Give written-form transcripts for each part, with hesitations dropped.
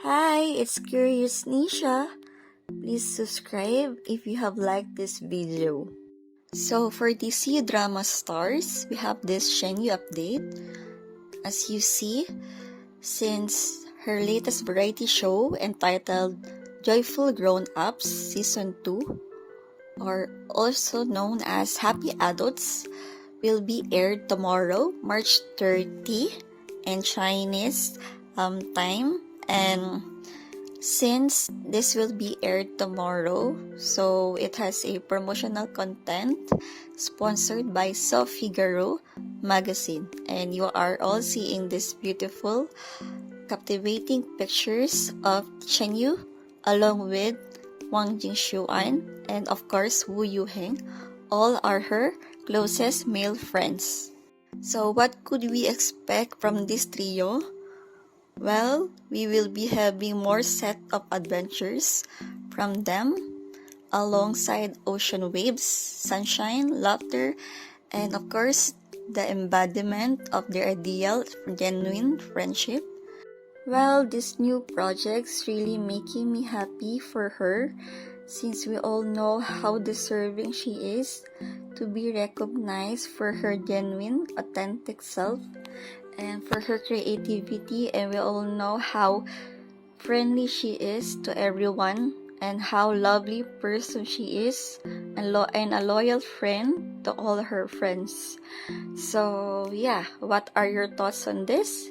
Hi, it's Curious Nisha. Please subscribe if you have liked this video. So for the C-drama stars, we have this Shenyu update. As you see, since her latest variety show entitled Joyful Grown-Ups Season 2, or also known as Happy Adults, will be aired tomorrow, March 30, in Chinese time. And since this will be aired tomorrow, so it has a promotional content sponsored by So Figaro magazine. And you are all seeing these beautiful, captivating pictures of Shenyu along with Wang Jingshuan and of course Wu Yuheng. All are her closest male friends. So what could we expect from this trio? Well, we will be having more set of adventures from them alongside ocean waves, sunshine, laughter, and of course, the embodiment of their ideal genuine friendship. Well, this new project's really making me happy for her since we all know how deserving she is to be recognized for her genuine, authentic self and for her creativity, and we all know how friendly she is to everyone and how lovely person she is and a loyal friend to all her friends. So yeah, what are your thoughts on this?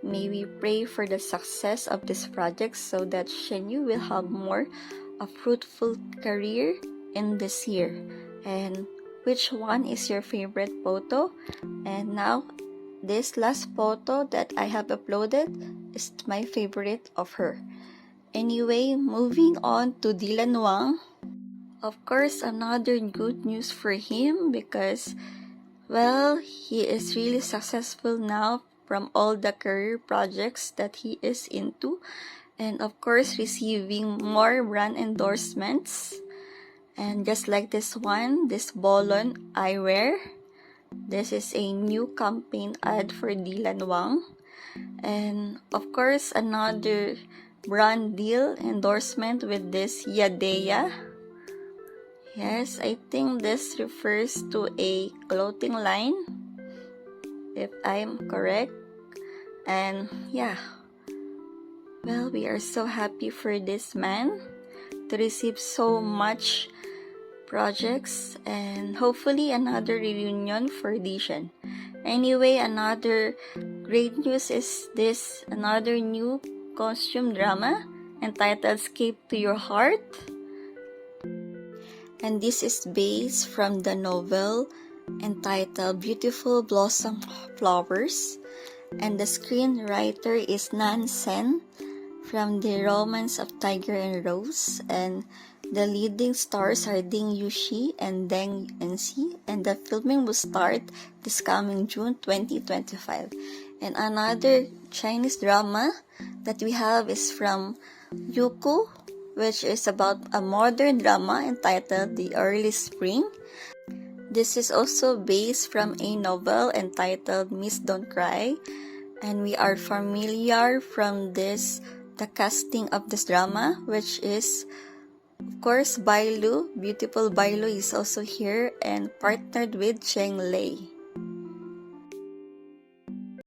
May we pray for the success of this project so that Shenyu will have more a fruitful career in this year. And which one is your favorite photo? And now this last photo that I have uploaded is my favorite of her. Anyway, moving on to Dylan Wang. Of course, another good news for him because, well, he is really successful now from all the career projects that he is into. And of course, receiving more brand endorsements. And just like this one, this Bolon eyewear. This is a new campaign ad for Dylan Wang. And of course, another brand deal endorsement with this Yadeya. Yes, I think this refers to a clothing line, if I'm correct. And yeah, well, we are so happy for this man to receive so much projects and hopefully another reunion for Dishan. Anyway, another great news is this another new costume drama entitled Escape to Your Heart. And this is based from the novel entitled Beautiful Blossom Flowers. And the screenwriter is Nan Sen from the Romance of Tiger and Rose. And the leading stars are Ding Yushi and Deng Enzi, and the filming will start this coming June 2025. And another Chinese drama that we have is from Youku, which is about a modern drama entitled The Early Spring. This is also based from a novel entitled Miss Don't Cry, and we are familiar from this the casting of this drama, which is of course Bailu. Beautiful Bailu is also here and partnered with Cheng Lei.